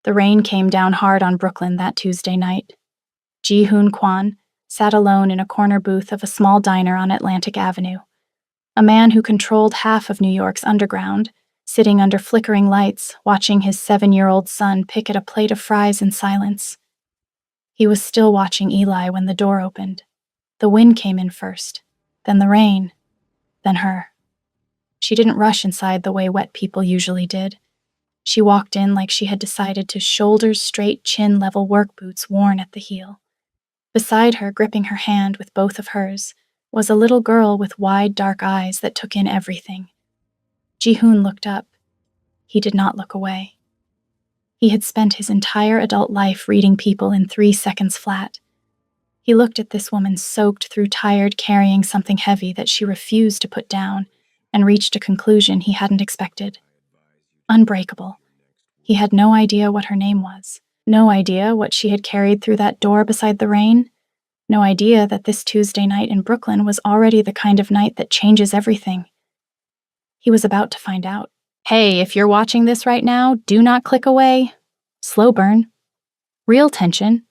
The rain came down hard on Brooklyn that Tuesday night. Ji-hoon Kwan sat alone in a corner booth of a small diner on Atlantic Avenue. A man who controlled half of New York's underground, sitting under flickering lights, watching his 7-year-old son pick at a plate of fries in silence. He was still watching Eli when the door opened. The wind came in first, then the rain, then her. She didn't rush inside the way wet people usually did. She walked in like she had decided to shoulders straight, chin level work boots worn at the heel. Beside her, gripping her hand with both of hers, was a little girl with wide, dark eyes that took in everything. Ji-hoon looked up. He did not look away. He had spent his entire adult life reading people in 3 seconds flat. He looked at this woman soaked through tired, carrying something heavy that she refused to put down, and reached a conclusion he hadn't expected. Unbreakable. He had no idea what her name was, no idea what she had carried through that door beside the rain, no idea that this Tuesday night in Brooklyn was already the kind of night that changes everything. He was about to find out. Hey, if you're watching this right now, do not click away. Slow burn. Real tension.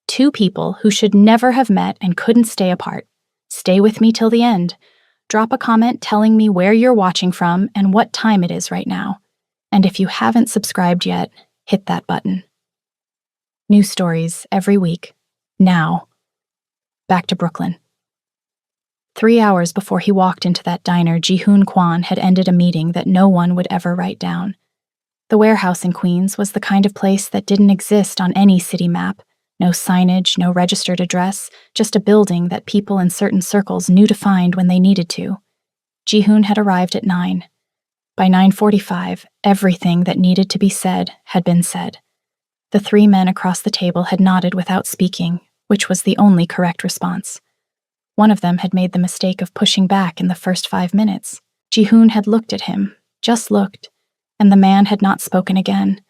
2 people who should never have met and couldn't stay apart. Stay with me till the end. Drop a comment telling me where you're watching from and what time it is right now. And if you haven't subscribed yet, hit that button. New stories every week. Now. Back to Brooklyn. 3 hours before he walked into that diner, Ji-hoon Kwan had ended a meeting that no one would ever write down. The warehouse in Queens was the kind of place that didn't exist on any city map. No signage, no registered address, just a building that people in certain circles knew to find when they needed to. Ji-hoon had arrived at 9. By 9:45, everything that needed to be said had been said. The 3 men across the table had nodded without speaking, which was the only correct response. One of them had made the mistake of pushing back in the first 5 minutes. Ji-hoon had looked at him, just looked, and the man had not spoken again.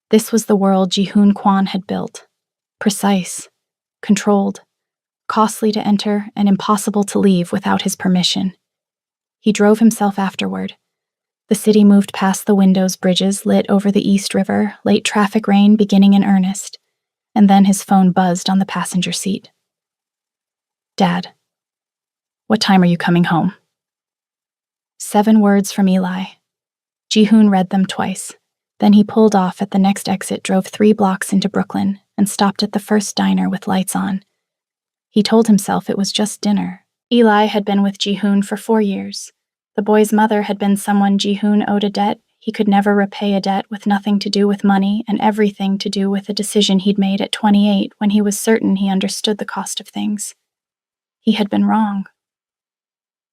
This was the world Ji-hoon Kwan had built. Precise, controlled, costly to enter, and impossible to leave without his permission. He drove himself afterward. The city moved past the windows, bridges lit over the East River, late traffic rain beginning in earnest, and then his phone buzzed on the passenger seat. Dad, what time are you coming home? 7 words from Eli. Ji-hoon read them twice. Then he pulled off at the next exit, drove 3 blocks into Brooklyn, and stopped at the first diner with lights on. He told himself it was just dinner. Eli had been with Ji-hoon for 4 years. The boy's mother had been someone Ji-hoon owed a debt. He could never repay a debt with nothing to do with money and everything to do with a decision he'd made at 28 when he was certain he understood the cost of things. He had been wrong.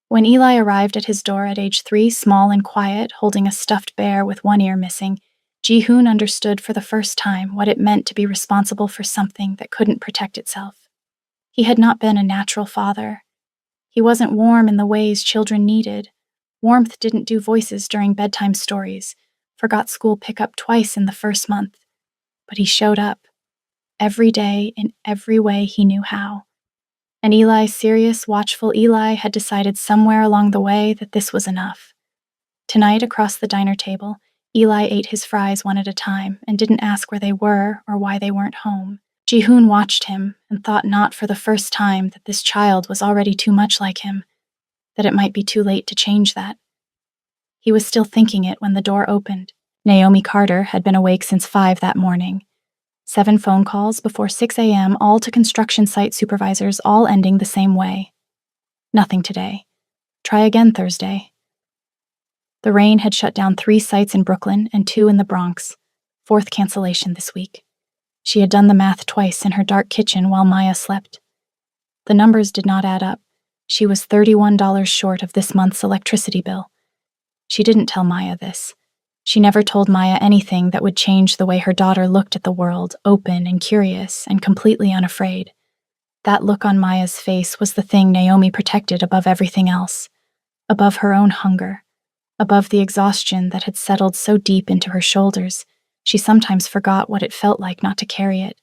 When Eli arrived at his door at age 3, small and quiet, holding a stuffed bear with one ear missing, Ji-hoon understood for the first time what it meant to be responsible for something that couldn't protect itself. He had not been a natural father. He wasn't warm in the ways children needed. Warmth didn't do voices during bedtime stories, forgot school pickup twice in the first month. But he showed up, every day in every way he knew how. And Eli, serious, watchful Eli, had decided somewhere along the way that this was enough. Tonight, across the diner table, Eli ate his fries one at a time and didn't ask where they were or why they weren't home. Ji-hoon watched him and thought not for the first time that this child was already too much like him, that it might be too late to change that. He was still thinking it when the door opened. Naomi Carter had been awake since 5 that morning. 7 phone calls before 6 a.m., all to construction site supervisors, all ending the same way. Nothing today. Try again Thursday. The rain had shut down 3 sites in Brooklyn and 2 in the Bronx. 4th cancellation this week. She had done the math twice in her dark kitchen while Maya slept. The numbers did not add up. She was $31 short of this month's electricity bill. She didn't tell Maya this. She never told Maya anything that would change the way her daughter looked at the world, open and curious and completely unafraid. That look on Maya's face was the thing Naomi protected above everything else, above her own hunger, above the exhaustion that had settled so deep into her shoulders, she sometimes forgot what it felt like not to carry it.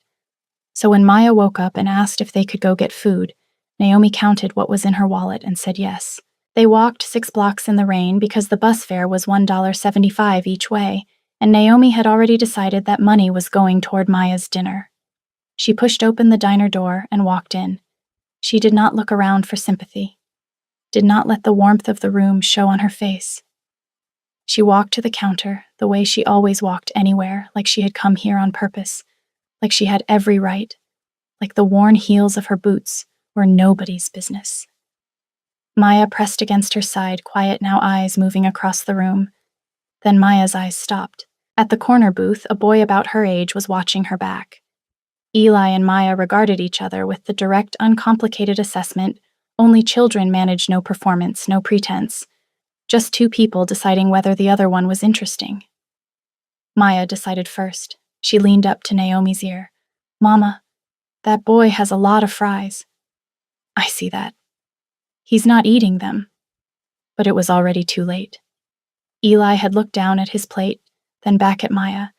So when Maya woke up and asked if they could go get food, Naomi counted what was in her wallet and said yes. They walked 6 blocks in the rain because the bus fare was $1.75 each way, and Naomi had already decided that money was going toward Maya's dinner. She pushed open the diner door and walked in. She did not look around for sympathy, did not let the warmth of the room show on her face. She walked to the counter the way she always walked anywhere, like she had come here on purpose, like she had every right, like the worn heels of her boots were nobody's business. Maya pressed against her side, quiet now, eyes moving across the room. Then Maya's eyes stopped. At the corner booth, a boy about her age was watching her back. Eli and Maya regarded each other with the direct, uncomplicated assessment, only children manage no performance, no pretense. Just two people deciding whether the other one was interesting. Maya decided first. She leaned up to Naomi's ear. "Mama, that boy has a lot of fries." "I see that. He's not eating them." But it was already too late. Eli had looked down at his plate, then back at Maya,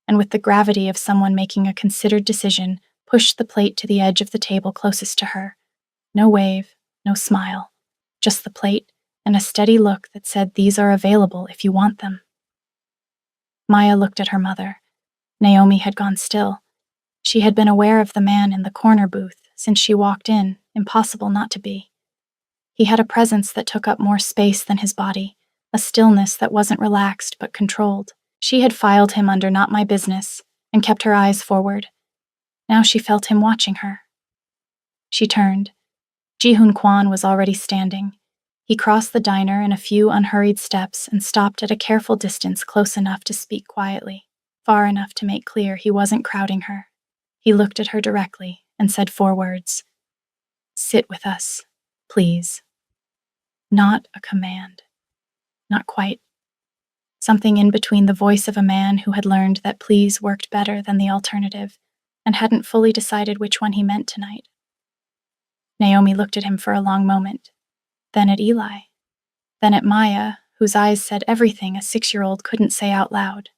and with the gravity of someone making a considered decision, pushed the plate to the edge of the table closest to her. No wave, no smile, just the plate and a steady look that said, "These are available if you want them." Maya looked at her mother. Naomi had gone still. She had been aware of the man in the corner booth since she walked in, impossible not to be. He had a presence that took up more space than his body, a stillness that wasn't relaxed but controlled. She had filed him under "not my business" and kept her eyes forward. Now she felt him watching her. She turned. Ji-hoon Kwon was already standing. He crossed the diner in a few unhurried steps and stopped at a careful distance, close enough to speak quietly, far enough to make clear he wasn't crowding her. He looked at her directly and said 4 words. "Sit with us, please." Not a command. Not quite. Something in between the voice of a man who had learned that please worked better than the alternative and hadn't fully decided which one he meant tonight. Naomi looked at him for a long moment, then at Eli, then at Maya, whose eyes said everything a 6-year-old couldn't say out loud.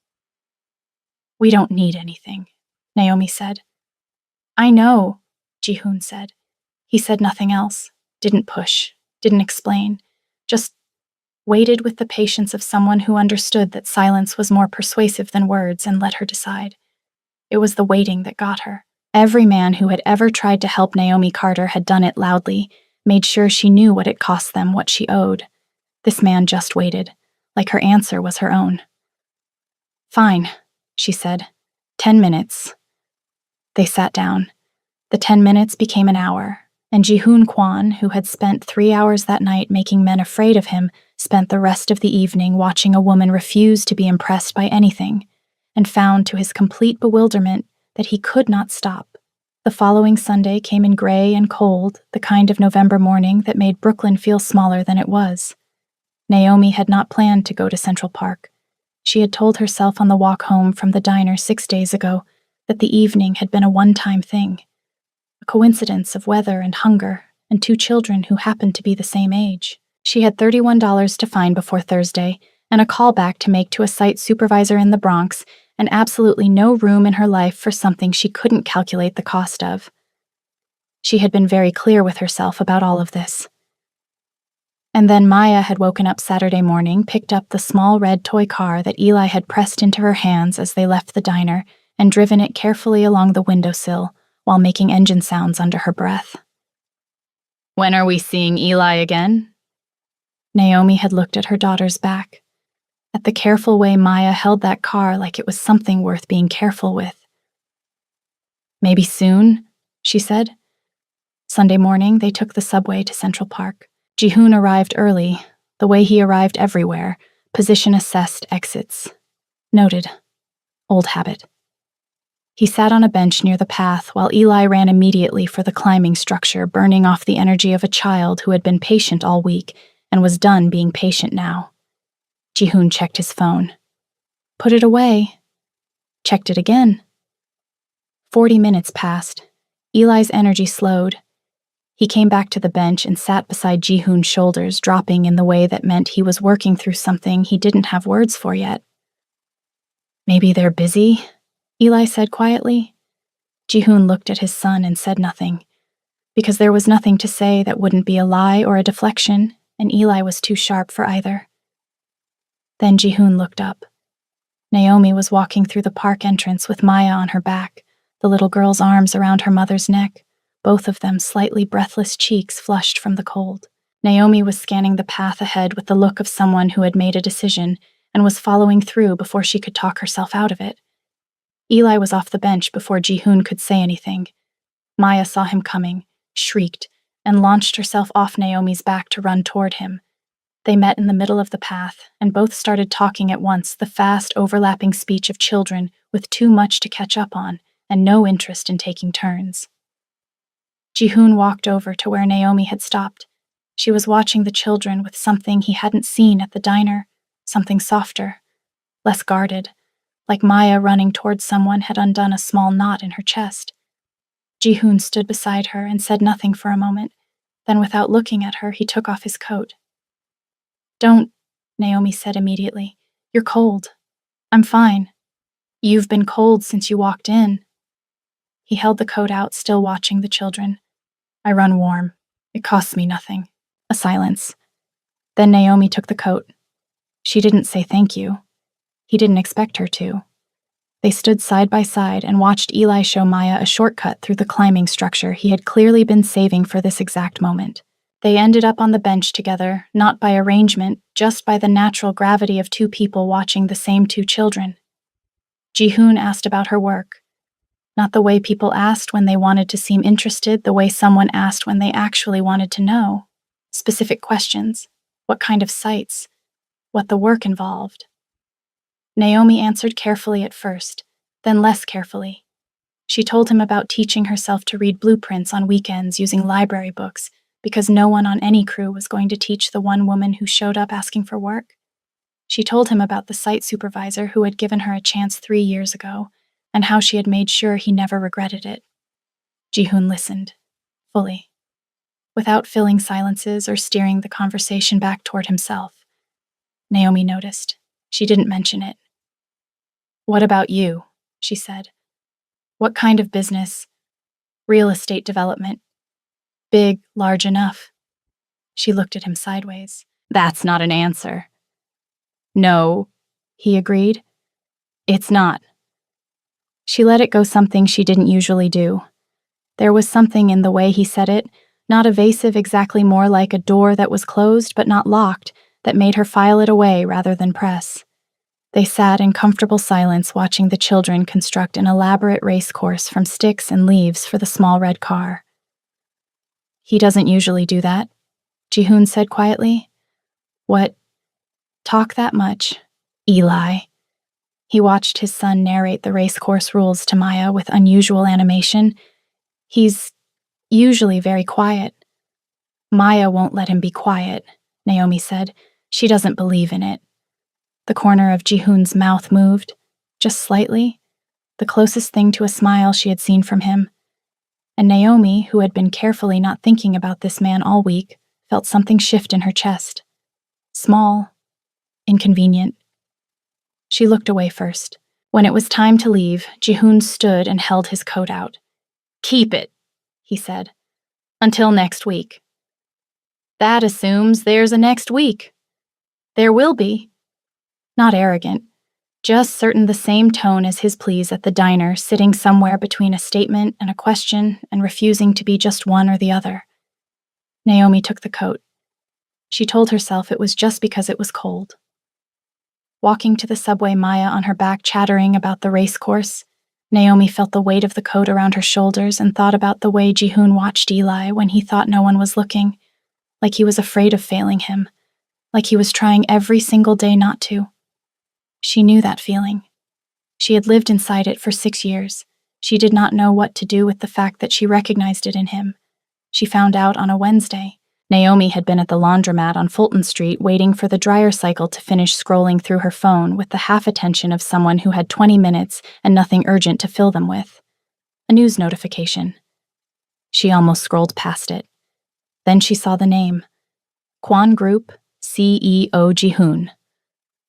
"We don't need anything," Naomi said. "I know," Ji-hoon said. He said nothing else, didn't push, didn't explain, just waited with the patience of someone who understood that silence was more persuasive than words and let her decide. It was the waiting that got her. Every man who had ever tried to help Naomi Carter had done it loudly, made sure she knew what it cost them, what she owed. This man just waited, like her answer was her own. "Fine," she said. 10 minutes. They sat down. The 10 minutes became an hour, and Ji-hoon Kwon, who had spent 3 hours that night making men afraid of him, spent the rest of the evening watching a woman refuse to be impressed by anything, and found to his complete bewilderment that he could not stop. The following Sunday came in gray and cold, the kind of November morning that made Brooklyn feel smaller than it was. Naomi had not planned to go to Central Park. She had told herself on the walk home from the diner 6 days ago that the evening had been a one-time thing, a coincidence of weather and hunger and 2 children who happened to be the same age. She had $31 to find before Thursday and a call back to make to a site supervisor in the Bronx, and absolutely no room in her life for something she couldn't calculate the cost of. She had been very clear with herself about all of this. And then Maya had woken up Saturday morning, picked up the small red toy car that Eli had pressed into her hands as they left the diner, and driven it carefully along the windowsill while making engine sounds under her breath. "When are we seeing Eli again?" Naomi had looked at her daughter's back, at the careful way Maya held that car like it was something worth being careful with. "Maybe soon," she said. Sunday morning, they took the subway to Central Park. Ji-hoon arrived early, the way he arrived everywhere, position-assessed exits. Noted. Old habit. He sat on a bench near the path while Eli ran immediately for the climbing structure, burning off the energy of a child who had been patient all week and was done being patient now. Ji-hoon checked his phone. Put it away. Checked it again. 40 minutes passed. Eli's energy slowed. He came back to the bench and sat beside Ji-hoon's shoulders, dropping in the way that meant he was working through something he didn't have words for yet. "Maybe they're busy," Eli said quietly. Ji-hoon looked at his son and said nothing, because there was nothing to say that wouldn't be a lie or a deflection, and Eli was too sharp for either. Then Ji-hoon looked up. Naomi was walking through the park entrance with Maya on her back, the little girl's arms around her mother's neck, both of them slightly breathless cheeks flushed from the cold. Naomi was scanning the path ahead with the look of someone who had made a decision and was following through before she could talk herself out of it. Eli was off the bench before Ji-hoon could say anything. Maya saw him coming, shrieked, and launched herself off Naomi's back to run toward him. They met in the middle of the path, and both started talking at once, the fast, overlapping speech of children with too much to catch up on and no interest in taking turns. Ji-hoon walked over to where Naomi had stopped. She was watching the children with something he hadn't seen at the diner, something softer, less guarded, like Maya running towards someone had undone a small knot in her chest. Ji-hoon stood beside her and said nothing for a moment. Then, without looking at her, he took off his coat. "Don't," Naomi said immediately. "You're cold." "I'm fine." "You've been cold since you walked in." He held the coat out, still watching the children. "I run warm. It costs me nothing." A silence. Then Naomi took the coat. She didn't say thank you. He didn't expect her to. They stood side by side and watched Eli show Maya a shortcut through the climbing structure he had clearly been saving for this exact moment. They ended up on the bench together, not by arrangement, just by the natural gravity of two people watching the same two children. Ji-hoon asked about her work. Not the way people asked when they wanted to seem interested, the way someone asked when they actually wanted to know. Specific questions. What kind of sites? What the work involved. Naomi answered carefully at first, then less carefully. She told him about teaching herself to read blueprints on weekends using library books, because no one on any crew was going to teach the one woman who showed up asking for work. She told him about the site supervisor who had given her a chance 3 years ago, and how she had made sure he never regretted it. Ji-hoon listened, fully, without filling silences or steering the conversation back toward himself. Naomi noticed. She didn't mention it. "What about you?" she said. "What kind of business?" "Real estate development." "Big, large enough?" She looked at him sideways. "That's not an answer." "No," he agreed. "It's not." She let it go, something she didn't usually do. There was something in the way he said it, not evasive, exactly, more like a door that was closed but not locked, that made her file it away rather than press. They sat in comfortable silence watching the children construct an elaborate race course from sticks and leaves for the small red car. "He doesn't usually do that," Ji-hoon said quietly. "What? Talk that much? Eli." He watched his son narrate the race course rules to Maya with unusual animation. "He's usually very quiet." "Maya won't let him be quiet," Naomi said. "She doesn't believe in it." The corner of Ji-hoon's mouth moved, just slightly, the closest thing to a smile she had seen from him. And Naomi, who had been carefully not thinking about this man all week, felt something shift in her chest. Small, inconvenient. She looked away first. When it was time to leave, Ji-hoon stood and held his coat out. "Keep it," he said, "until next week." "That assumes there's a next week." "There will be." Not arrogant, just certain, the same tone as his pleas at the diner, sitting somewhere between a statement and a question and refusing to be just one or the other. Naomi took the coat. She told herself it was just because it was cold. Walking to the subway, Maya on her back chattering about the race course, Naomi felt the weight of the coat around her shoulders and thought about the way Ji-hoon watched Eli when he thought no one was looking, like he was afraid of failing him, like he was trying every single day not to. She knew that feeling. She had lived inside it for 6 years. She did not know what to do with the fact that she recognized it in him. She found out on a Wednesday. Naomi had been at the laundromat on Fulton Street waiting for the dryer cycle to finish scrolling through her phone with the half attention of someone who had 20 minutes and nothing urgent to fill them with. A news notification. She almost scrolled past it. Then she saw the name. Kwon Group, CEO Ji-hoon.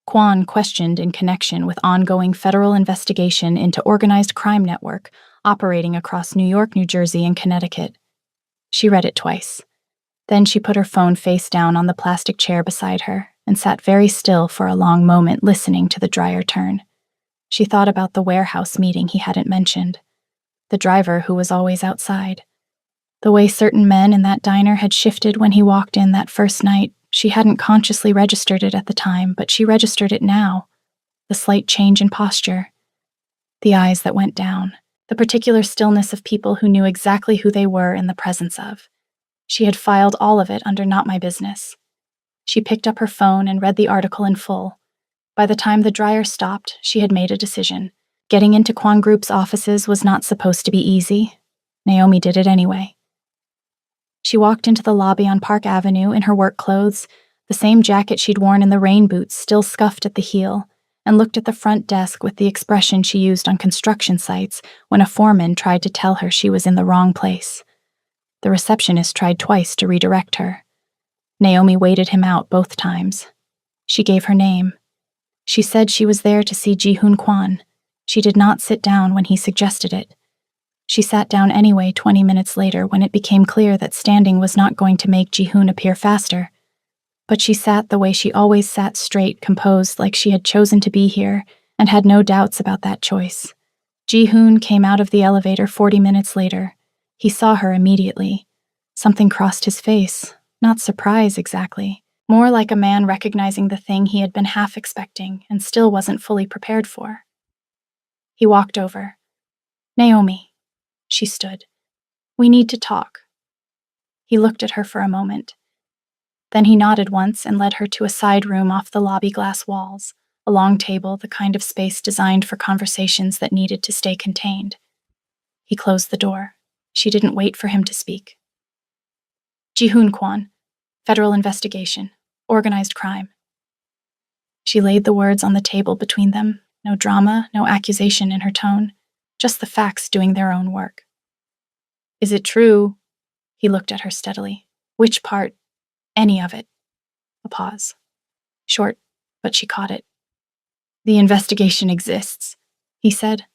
Kwon questioned in connection with ongoing federal investigation into organized crime network operating across New York, New Jersey, and Connecticut. She read it twice. Then she put her phone face down on the plastic chair beside her and sat very still for a long moment, listening to the dryer turn. She thought about the warehouse meeting he hadn't mentioned, the driver who was always outside. The way certain men in that diner had shifted when he walked in that first night. She hadn't consciously registered it at the time, but she registered it now. The slight change in posture, the eyes that went down, the particular stillness of people who knew exactly who they were in the presence of. She had filed all of it under Not My Business. She picked up her phone and read the article in full. By the time the dryer stopped, she had made a decision. Getting into Quan Group's offices was not supposed to be easy. Naomi did it anyway. She walked into the lobby on Park Avenue in her work clothes, the same jacket she'd worn in the rain boots still scuffed at the heel, and looked at the front desk with the expression she used on construction sites when a foreman tried to tell her she was in the wrong place. The receptionist tried twice to redirect her. Naomi waited him out both times. She gave her name. She said she was there to see Ji-hoon Kwon. She did not sit down when he suggested it. She sat down anyway 20 minutes later when it became clear that standing was not going to make Ji-hoon appear faster. But she sat the way she always sat, straight, composed, like she had chosen to be here, and had no doubts about that choice. Ji-hoon came out of the elevator 40 minutes later. He saw her immediately. Something crossed his face, not surprise exactly, more like a man recognizing the thing he had been half expecting and still wasn't fully prepared for. He walked over. "Naomi." She stood. "We need to talk." He looked at her for a moment. Then he nodded once and led her to a side room off the lobby glass walls, a long table, the kind of space designed for conversations that needed to stay contained. He closed the door. She didn't wait for him to speak. "Ji-hoon Kwon, federal investigation, organized crime." She laid the words on the table between them, no drama, no accusation in her tone, just the facts doing their own work. "Is it true?" He looked at her steadily. "Which part? Any of it?" A pause. Short, but she caught it. "The investigation exists," he said.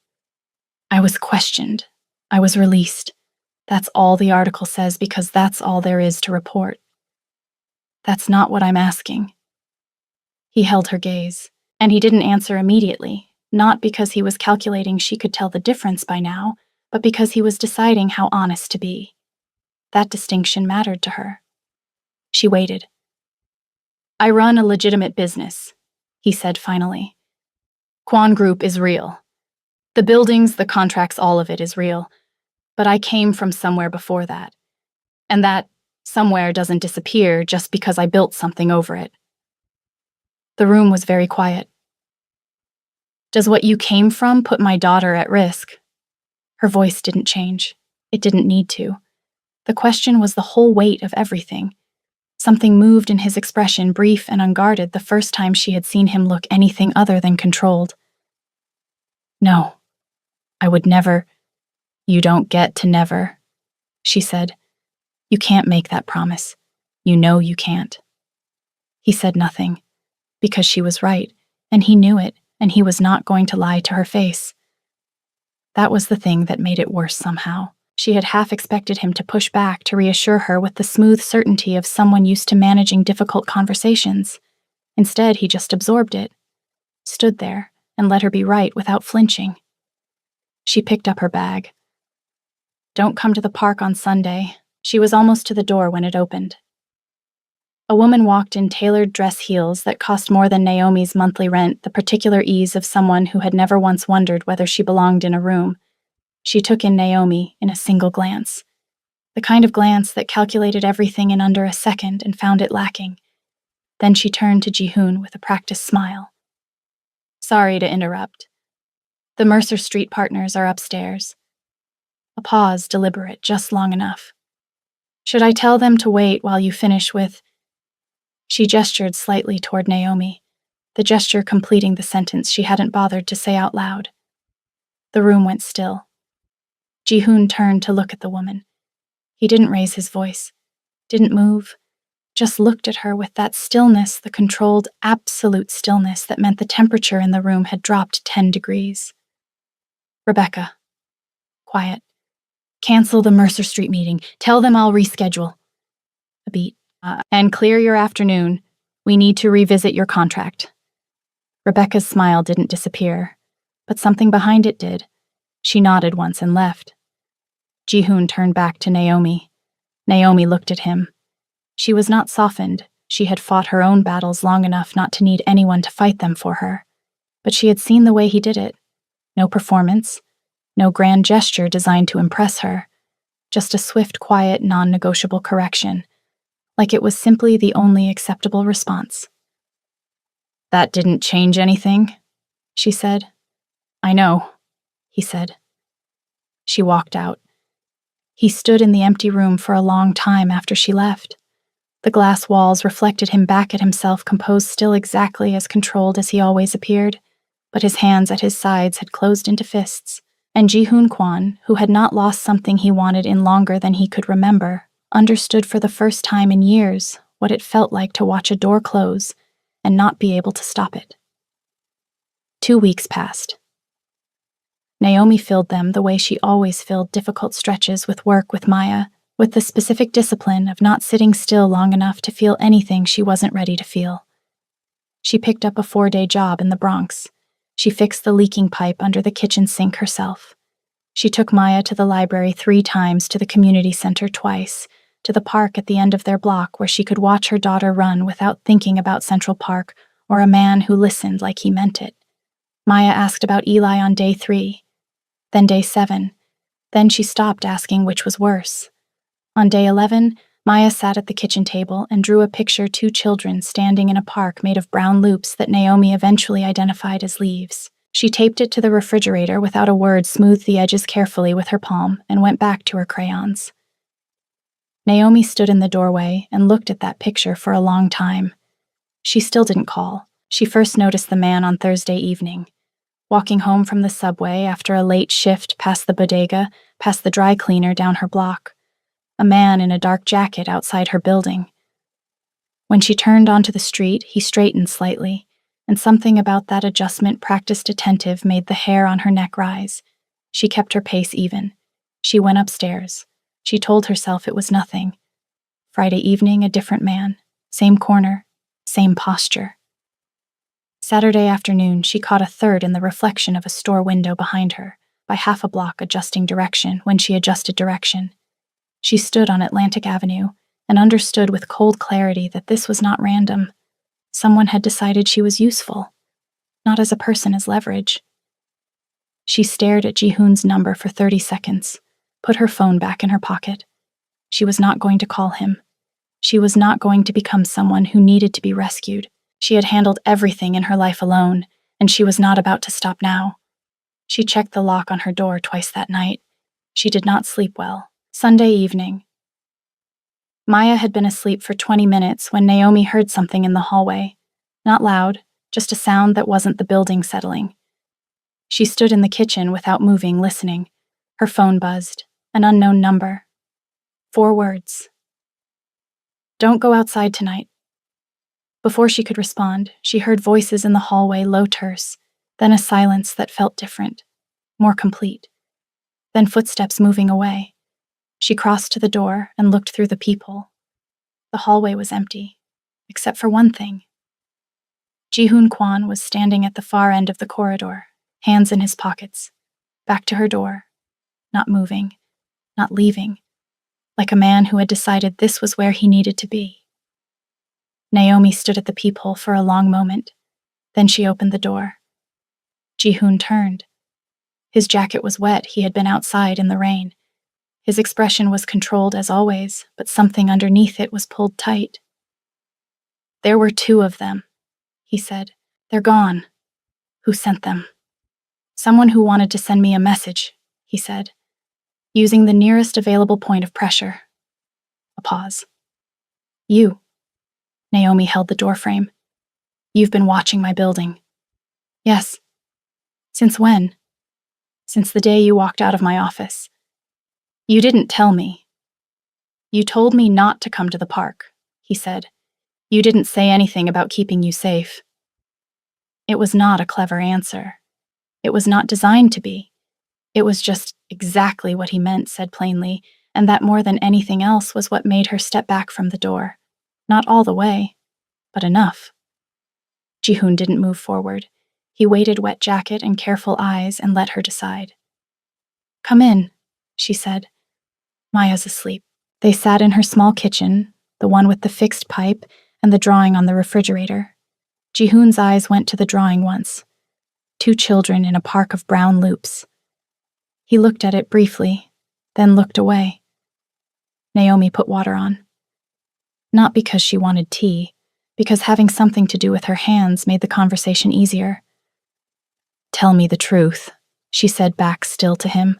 "I was questioned. I was released. That's all the article says because that's all there is to report." "That's not what I'm asking." He held her gaze, and he didn't answer immediately, not because he was calculating she could tell the difference by now, but because he was deciding how honest to be. That distinction mattered to her. She waited. "I run a legitimate business," he said finally. "Quan Group is real. The buildings, the contracts, all of it is real. But I came from somewhere before that. And that somewhere doesn't disappear just because I built something over it." The room was very quiet. "Does what you came from put my daughter at risk?" Her voice didn't change. It didn't need to. The question was the whole weight of everything. Something moved in his expression, brief and unguarded, the first time she had seen him look anything other than controlled. "No, I would never." "You don't get to never," she said. "You can't make that promise. You know you can't." He said nothing, because she was right, and he knew it, and he was not going to lie to her face. That was the thing that made it worse somehow. She had half expected him to push back, to reassure her with the smooth certainty of someone used to managing difficult conversations. Instead, he just absorbed it, stood there, and let her be right without flinching. She picked up her bag. "Don't come to the park on Sunday." She was almost to the door when it opened. A woman walked in tailored dress heels that cost more than Naomi's monthly rent, the particular ease of someone who had never once wondered whether she belonged in a room. She took in Naomi in a single glance. The kind of glance that calculated everything in under a second and found it lacking. Then she turned to Ji-hoon with a practiced smile. "Sorry to interrupt. The Mercer Street partners are upstairs." A pause, deliberate, just long enough. "Should I tell them to wait while you finish with—" She gestured slightly toward Naomi, the gesture completing the sentence she hadn't bothered to say out loud. The room went still. Ji-hoon turned to look at the woman. He didn't raise his voice, didn't move, just looked at her with that stillness, the controlled, absolute stillness that meant the temperature in the room had dropped 10 degrees. "Rebecca." Quiet. "Cancel the Mercer Street meeting. Tell them I'll reschedule." A beat. "And clear your afternoon. We need to revisit your contract." Rebecca's smile didn't disappear, but something behind it did. She nodded once and left. Ji-hoon turned back to Naomi. Naomi looked at him. She was not softened. She had fought her own battles long enough not to need anyone to fight them for her. But she had seen the way he did it. No performance, no grand gesture designed to impress her. Just a swift, quiet, non-negotiable correction, like it was simply the only acceptable response. "That didn't change anything," she said. "I know," he said. She walked out. He stood in the empty room for a long time after she left. The glass walls reflected him back at himself, composed still exactly as controlled as he always appeared, but his hands at his sides had closed into fists, and Ji-hoon Kwan, who had not lost something he wanted in longer than he could remember, understood for the first time in years what it felt like to watch a door close and not be able to stop it. 2 weeks passed. Naomi filled them the way she always filled difficult stretches with work with Maya, with the specific discipline of not sitting still long enough to feel anything she wasn't ready to feel. She picked up a 4-day job in the Bronx. She fixed the leaking pipe under the kitchen sink herself. She took Maya to the library 3 times, to the community center twice, to the park at the end of their block where she could watch her daughter run without thinking about Central Park or a man who listened like he meant it. Maya asked about Eli on day 3, then day 7. Then she stopped asking which was worse. On day 11, Maya sat at the kitchen table and drew a picture 2 children standing in a park made of brown loops that Naomi eventually identified as leaves. She taped it to the refrigerator without a word, smoothed the edges carefully with her palm, and went back to her crayons. Naomi stood in the doorway and looked at that picture for a long time. She still didn't call. She first noticed the man on Thursday evening, walking home from the subway after a late shift, past the bodega, past the dry cleaner down her block. A man in a dark jacket outside her building. When she turned onto the street, he straightened slightly, and something about that adjustment, practiced attentive, made the hair on her neck rise. She kept her pace even. She went upstairs. She told herself it was nothing. Friday evening, a different man. Same corner, same posture. Saturday afternoon, she caught a third in the reflection of a store window behind her, by half a block adjusting direction when she adjusted direction. She stood on Atlantic Avenue and understood with cold clarity that this was not random. Someone had decided she was useful, not as a person, as leverage. She stared at Ji-hoon's number for 30 seconds, put her phone back in her pocket. She was not going to call him. She was not going to become someone who needed to be rescued. She had handled everything in her life alone, and she was not about to stop now. She checked the lock on her door twice that night. She did not sleep well. Sunday evening. Maya had been asleep for 20 minutes when Naomi heard something in the hallway. Not loud, just a sound that wasn't the building settling. She stood in the kitchen without moving, listening. Her phone buzzed. An unknown number. 4 words. "Don't go outside tonight." Before she could respond, she heard voices in the hallway, low, terse, then a silence that felt different, more complete, then footsteps moving away. She crossed to the door and looked through the peephole. The hallway was empty, except for one thing. Ji-hoon Kwan was standing at the far end of the corridor, hands in his pockets, back to her door, not moving, not leaving, like a man who had decided this was where he needed to be. Naomi stood at the peephole for a long moment. Then she opened the door. Ji-hoon turned. His jacket was wet. He had been outside in the rain. His expression was controlled as always, but something underneath it was pulled tight. "There were 2 of them," he said. "They're gone." "Who sent them?" "Someone who wanted to send me a message," he said, using the nearest available point of pressure. A pause. "You." Naomi held the doorframe. "You've been watching my building." "Yes." "Since when?" "Since the day you walked out of my office." "You didn't tell me." "You told me not to come to the park," he said. "You didn't say anything about keeping you safe." It was not a clever answer. It was not designed to be. It was just exactly what he meant, said plainly, and that more than anything else was what made her step back from the door. Not all the way, but enough. Ji-hoon didn't move forward. He weighted wet jacket and careful eyes and let her decide. "Come in," she said. "Maya's asleep." They sat in her small kitchen, the one with the fixed pipe and the drawing on the refrigerator. Jihoon's eyes went to the drawing once. 2 children in a park of brown loops. He looked at it briefly, then looked away. Naomi put water on. Not because she wanted tea, because having something to do with her hands made the conversation easier. "Tell me the truth," she said back still to him.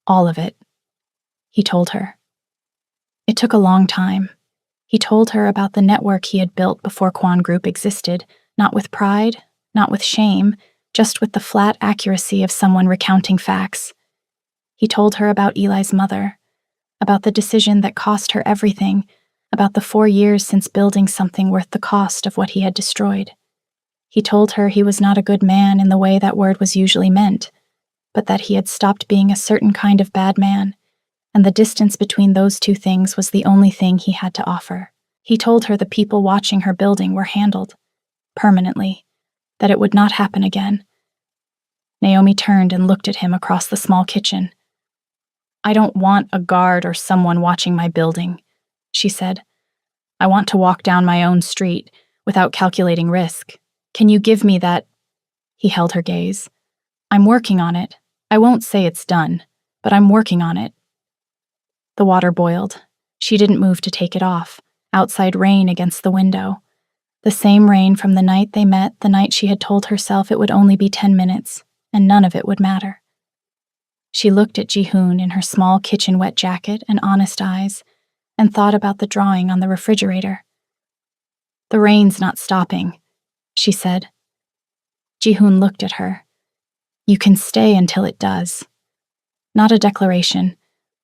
"All of it." He told her. It took a long time. He told her about the network he had built before Quan Group existed, not with pride, not with shame, just with the flat accuracy of someone recounting facts. He told her about Eli's mother, about the decision that cost her everything, about the 4 years since building something worth the cost of what he had destroyed. He told her he was not a good man in the way that word was usually meant, but that he had stopped being a certain kind of bad man, and the distance between those two things was the only thing he had to offer. He told her the people watching her building were handled, permanently, that it would not happen again. Naomi turned and looked at him across the small kitchen. "I don't want a guard or someone watching my building," she said. "I want to walk down my own street, without calculating risk. Can you give me that?" He held her gaze. "I'm working on it. I won't say it's done, but I'm working on it." The water boiled. She didn't move to take it off. Outside rain against the window. The same rain from the night they met, the night she had told herself it would only be 10 minutes, and none of it would matter. She looked at Jihoon in her small kitchen wet jacket and honest eyes, and thought about the drawing on the refrigerator. "The rain's not stopping," she said. Jihoon looked at her. "You can stay until it does." Not a declaration,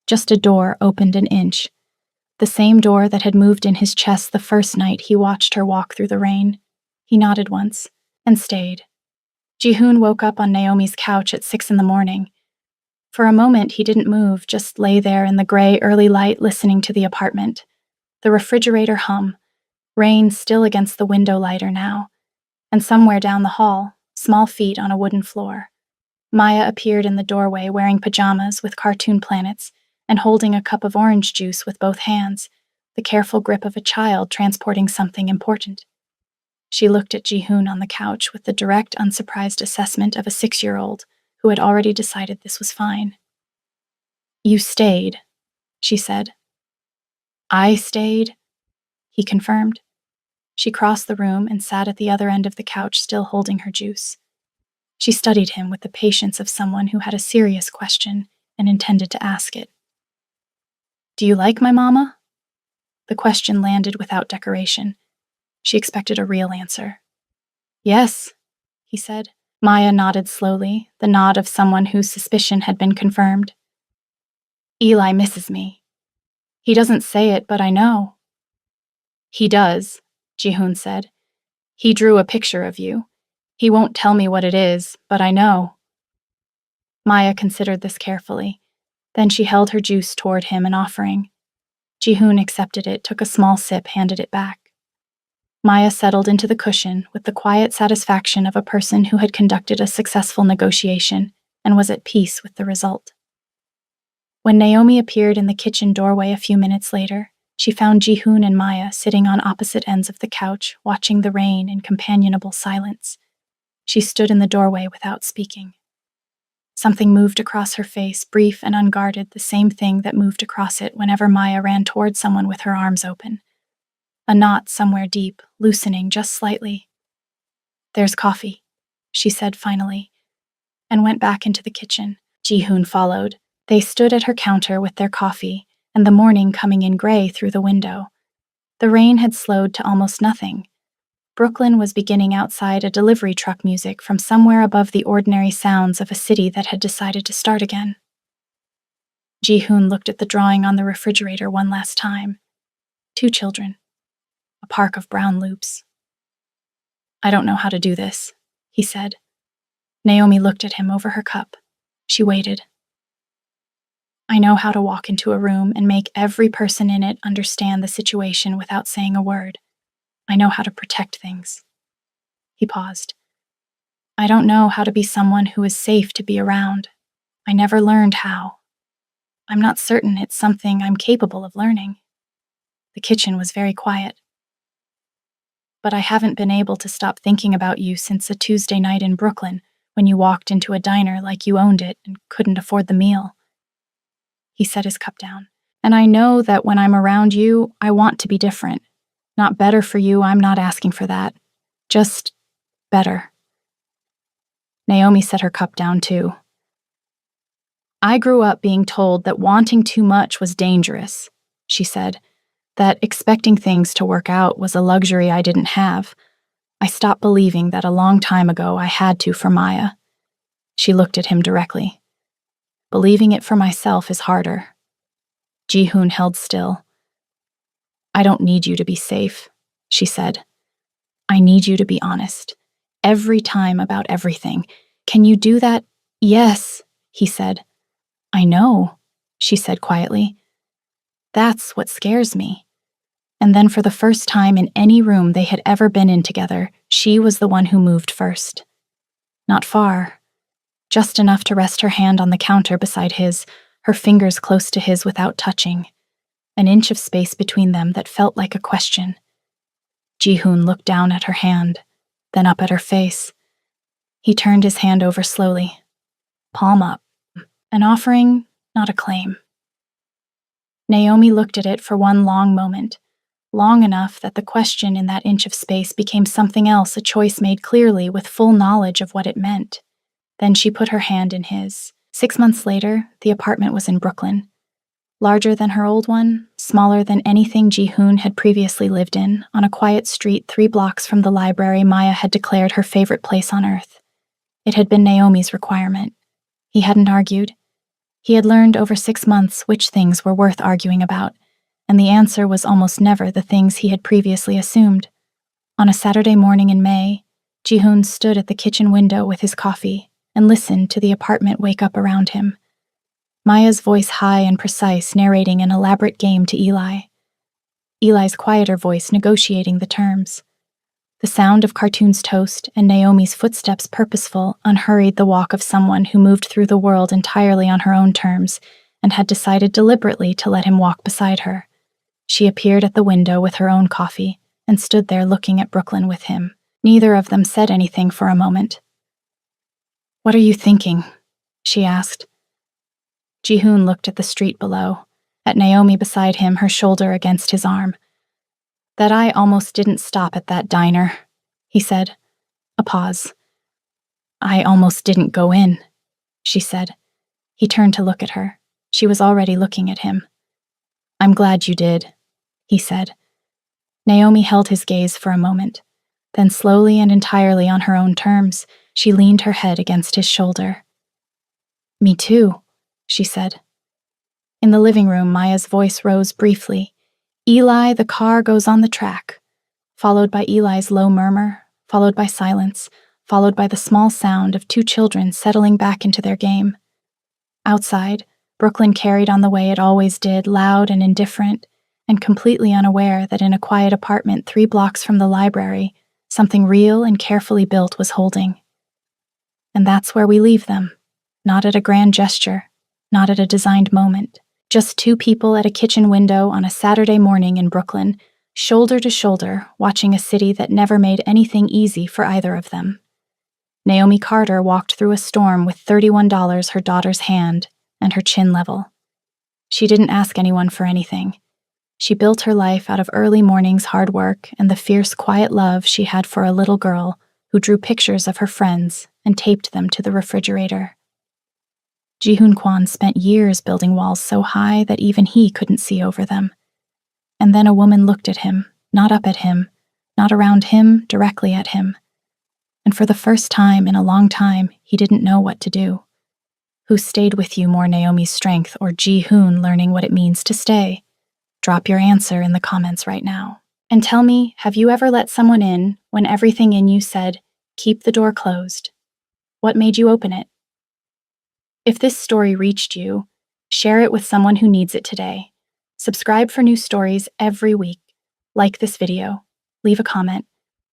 just a door opened an inch. The same door that had moved in his chest the first night he watched her walk through the rain. He nodded once, and stayed. Jihoon woke up on Naomi's couch at 6 in the morning. For a moment he didn't move, just lay there in the gray early light listening to the apartment. The refrigerator hum, rain still against the window lighter now, and somewhere down the hall, small feet on a wooden floor. Maya appeared in the doorway wearing pajamas with cartoon planets and holding a cup of orange juice with both hands, the careful grip of a child transporting something important. She looked at Jihoon on the couch with the direct, unsurprised assessment of a 6-year-old who had already decided this was fine. "You stayed," she said. "I stayed," he confirmed. She crossed the room and sat at the other end of the couch, still holding her juice. She studied him with the patience of someone who had a serious question and intended to ask it. "Do you like my mama?" The question landed without decoration. She expected a real answer. "Yes," he said. Maya nodded slowly, the nod of someone whose suspicion had been confirmed. "Eli misses me. He doesn't say it, but I know." "He does," Jihoon said. "He drew a picture of you. He won't tell me what it is, but I know." Maya considered this carefully. Then she held her juice toward him, an offering. Jihoon accepted it, took a small sip, handed it back. Maya settled into the cushion with the quiet satisfaction of a person who had conducted a successful negotiation and was at peace with the result. When Naomi appeared in the kitchen doorway a few minutes later, she found Jihoon and Maya sitting on opposite ends of the couch, watching the rain in companionable silence. She stood in the doorway without speaking. Something moved across her face, brief and unguarded, the same thing that moved across it whenever Maya ran toward someone with her arms open. A knot somewhere deep, loosening just slightly. "There's coffee," she said finally, and went back into the kitchen. Jihoon followed. They stood at her counter with their coffee, and the morning coming in gray through the window. The rain had slowed to almost nothing. Brooklyn was beginning outside a delivery truck music from somewhere above the ordinary sounds of a city that had decided to start again. Jihoon looked at the drawing on the refrigerator one last time. 2 children. A park of brown loops. "I don't know how to do this," he said. Naomi looked at him over her cup. She waited. "I know how to walk into a room and make every person in it understand the situation without saying a word. I know how to protect things." He paused. I don't know how to be someone who is safe to be around. I never learned how. I'm not certain it's something I'm capable of learning. The kitchen was very quiet. But I haven't been able to stop thinking about you since a Tuesday night in Brooklyn when you walked into a diner like you owned it and couldn't afford the meal. He set his cup down. And I know that when I'm around you, I want to be different. Not better for you, I'm not asking for that. Just better. Naomi set her cup down too. I grew up being told that wanting too much was dangerous, she said, that expecting things to work out was a luxury I didn't have. I stopped believing that a long time ago I had to for Maya. She looked at him directly. Believing it for myself is harder. Ji-hoon held still. I don't need you to be safe, she said. I need you to be honest. Every time about everything. Can you do that? Yes, he said. I know, she said quietly. That's what scares me. And then for the first time in any room they had ever been in together, she was the one who moved first. Not far. Just enough to rest her hand on the counter beside his, her fingers close to his without touching. An inch of space between them that felt like a question. Ji-hoon looked down at her hand, then up at her face. He turned his hand over slowly. Palm up. An offering, not a claim. Naomi looked at it for one long moment. Long enough that the question in that inch of space became something else, a choice made clearly with full knowledge of what it meant. Then she put her hand in his. 6 months later, the apartment was in Brooklyn. Larger than her old one, smaller than anything Ji-hoon had previously lived in, on a quiet street 3 blocks from the library Maya had declared her favorite place on earth. It had been Naomi's requirement. He hadn't argued. He had learned over 6 months which things were worth arguing about, and the answer was almost never the things he had previously assumed. On a Saturday morning in May, Ji-hoon stood at the kitchen window with his coffee and listened to the apartment wake up around him. Maya's voice high and precise narrating an elaborate game to Eli. Eli's quieter voice negotiating the terms. The sound of Cartoon's toast and Naomi's footsteps purposeful, unhurried the walk of someone who moved through the world entirely on her own terms and had decided deliberately to let him walk beside her. She appeared at the window with her own coffee and stood there looking at Brooklyn with him. Neither of them said anything for a moment. What are you thinking? She asked. Ji-hoon looked at the street below, at Naomi beside him, her shoulder against his arm. That I almost didn't stop at that diner, he said. A pause. I almost didn't go in, she said. He turned to look at her. She was already looking at him. I'm glad you did, he said. Naomi held his gaze for a moment. Then slowly and entirely on her own terms, she leaned her head against his shoulder. Me too, she said. In the living room, Maya's voice rose briefly. Eli, the car goes on the track, followed by Eli's low murmur, followed by silence, followed by the small sound of 2 children settling back into their game. Outside, Brooklyn carried on the way it always did, loud and indifferent, and completely unaware that in a quiet apartment 3 blocks from the library, something real and carefully built was holding. And that's where we leave them, not at a grand gesture, not at a designed moment. Just 2 people at a kitchen window on a Saturday morning in Brooklyn, shoulder to shoulder, watching a city that never made anything easy for either of them. Naomi Carter walked through a storm with $31 her daughter's hand and her chin level. She didn't ask anyone for anything. She built her life out of early morning's hard work and the fierce, quiet love she had for a little girl who drew pictures of her friends and taped them to the refrigerator. Ji-hoon Kwan spent years building walls so high that even he couldn't see over them. And then a woman looked at him, not up at him, not around him, directly at him. And for the first time in a long time, he didn't know what to do. Who stayed with you more, Naomi's strength or Ji-hoon learning what it means to stay? Drop your answer in the comments right now. And tell me, have you ever let someone in when everything in you said, keep the door closed? What made you open it? If this story reached you, share it with someone who needs it today. Subscribe for new stories every week. Like this video. Leave a comment.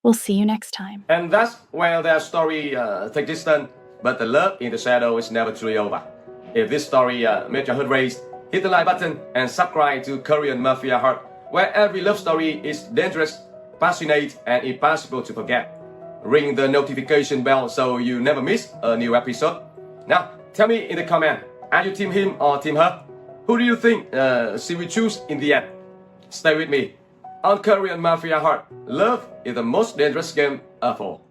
We'll see you next time. And that's where their story takes its turn, but the love in the shadow is never truly over. If this story made your heart race, hit the like button and subscribe to Korean Mafia Heart, where every love story is dangerous, passionate, and impossible to forget. Ring the notification bell so you never miss a new episode. Now, tell me in the comment, are you team him or team her? Who do you think she will choose in the end? Stay with me. On Korean Mafia Heart, love is the most dangerous game of all.